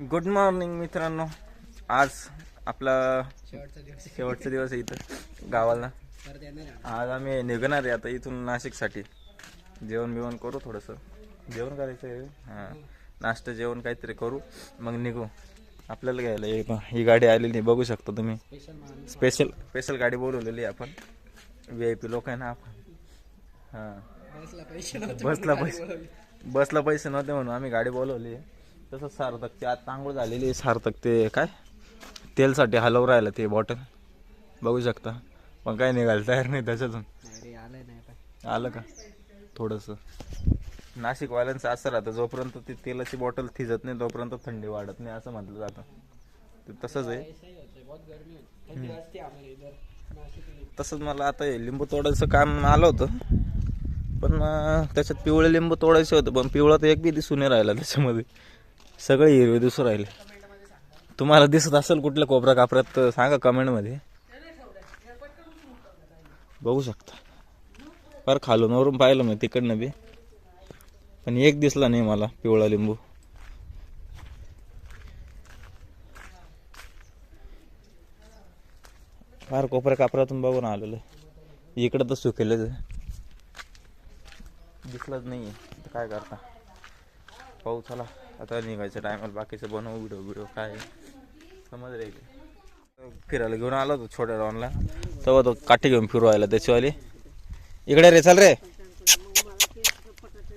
Good morning मित्रांनो. आज आपला शेवटचा दिवस आहे इथं गावाला. आज आम्ही निघणार आहे आता इथून नाशिकसाठी. जेवण बिवण करू, थोडंसं जेवण करायचं आहे. हां, नाश्ता जेवण काहीतरी करू, मग निघू. आपल्याला घ्यायला ही गाडी आलेली बघू शकता तुम्ही. स्पेशल गाडी बोलवलेली आपण. VIP लोक आहे ना आपण. हां, बसला पैसे नव्हते म्हणून आम्ही गाडी बोलवली. तसंच सार्थकची आज तांगूळ झालेली. सार्थक ते काय तेलसाठी हलवू राहिलं ते बॉटल बघू शकता, पण काय निघायला तयार नाही त्याच्यातून. आलं का थोडंसं. नाशिकवाल्यांचं असं राहतं, जोपर्यंत ती तेलाची बॉटल थिजत नाही तोपर्यंत थंडी वाढत नाही असं म्हटलं जातं. ते तसंच आहे. तसंच मला आता लिंबू तोडायचं काम आलं होतं, पण त्याच्यात पिवळे लिंबू तोडायचे होते, पण पिवळा तर एक बी दिसून नाही राहिला त्याच्यामध्ये. सगळे हिरवे दिसून राहिले. तुम्हाला दिसत असेल कुठल्या कोपऱ्या कापऱ्यात तर सांगा कमेंटमध्ये. बघू शकता फार खालून वरून पाहिलं मी तिकडनं बी, पण एक दिसला नाही मला पिवळा लिंबू. फार कोपऱ्या कापऱ्यातून बघून आलेलं. इकडं तर सुकेलच दिसलंच नाही. काय करता, पाहू. चला आता निघायचं टायमाला बाकीचं बनवू व्हिडिओ काय समजले. फिरायला घेऊन आलो होतो छोट्या रॉनला, तेव्हा तो काठी घेऊन फिरवायला त्याचीवाली. इकडे रे, चल रे,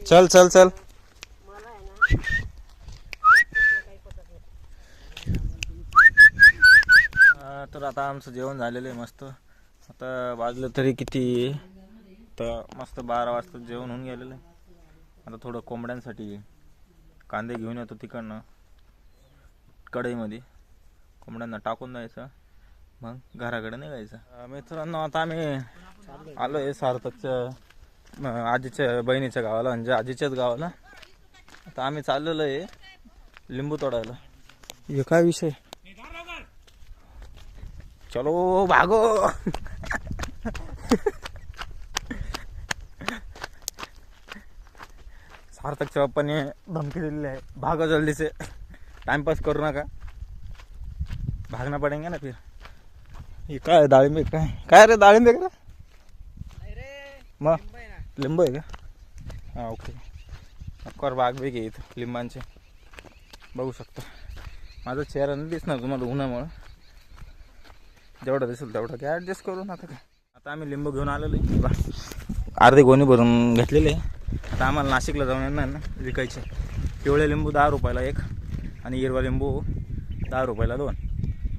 चल चल चल. तर आता आमचं जेवण झालेलं आहे मस्त. आता वाजलं तरी किती, तर मस्त 12 वाजता जेवण होऊन गेलेलं आहे. आता थोडं कोंबड्यांसाठी कांदे घेऊन येतो तिकडनं कढईमध्ये, कोंबड्यांना टाकून द्यायचं, मग घराकडे निघायचं. मित्रांनो आता आम्ही आलो आहे सार्थकच्या आजीच्या बहिणीच्या गावाला, म्हणजे आजीच्याच गावाला. आता आम्ही चाललेलो आहे लिंबू तोडायला. हे काय विषय, चलो भागो. सार्थकच्या बाप्पाने धमकी दिलेली आहे, भागो जल्दी से, टाइमपास करू नका, भागना पडेंगे ना फिर. हे काय डाळिंबे, काय काय रे डाळिंबे का मग लिंबू आहे का? हां ओके. अक्कर बाग बी घे इथं लिंबांचे बघू शकता. माझा चेहरा नाही दिसणार तुम्हाला उन्हामुळं, जेवढं दिसेल तेवढं काय ॲडजस्ट करून. आता काय, आता आम्ही लिंबू घेऊन आलेलो आहे, अर्धी गोणी भरून घेतलेली आहे. आता आम्हाला नाशिकला जाऊन येणार ना विकायचे. पिवळे लिंबू 10 रुपयाला एक आणि हिरवा लिंबू 10 रुपयाला 2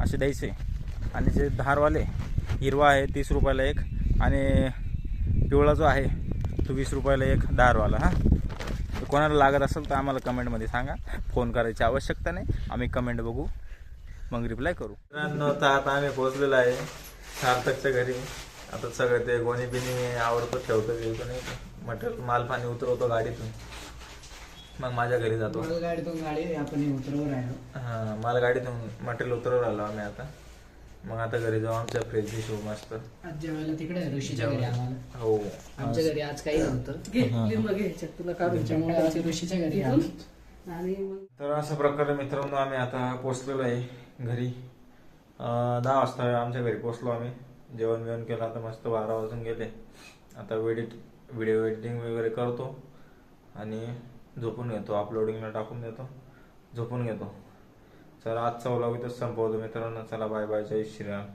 असे द्यायचे. आणि जे धारवाले हिरवा आहे 30 रुपयाला एक, आणि पिवळा जो आहे तो 20 रुपयाला एक धारवाला. हां, तर कोणाला लागत असेल तर आम्हाला कमेंटमध्ये सांगा. फोन करायची आवश्यकता नाही, आम्ही कमेंट बघू मग रिप्लाय करू. तर आता आम्ही पोहोचलेलो आहे सार्थकच्या घरी. आता सगळं ते गोणी बिनी आवडतं ठेवतो नाही, मटेरियल माल पाणी उतरवतो गाडीतून, मग माझ्या घरी जातो. गाडीतून गाडी आपण उतरवून राहिलो. हां, मला गाडीतून मटेरियल उतरवून राहिलो आम्ही आता. मग आता घरी जाऊ आमच्या फ्रेश डिश मस्त. आज जेवायला तिकडे ऋषीच्या घरी आम्हाला. हो, आमच्या घरी आज काही नव्हतं, तुला त्यामुळे आज ऋषीच्या घरी आलो. तर अशा प्रकारे मित्रांनो आम्ही आता पोचलेलो आहे घरी. 10 वाजता आमच्या घरी पोचलो आम्ही. जेवण बिवण केलं, आता मस्त 12 वाजून गेले. आता व्हिडिओ एडिटिंग वगैरे करतो आणि झोपून घेतो, अपलोडिंगला टाकून देतो, झोपून घेतो. चला आजचा व्लॉग इथंच संपवतो मित्रांनो. चला बाय बाय, जय श्रीराम.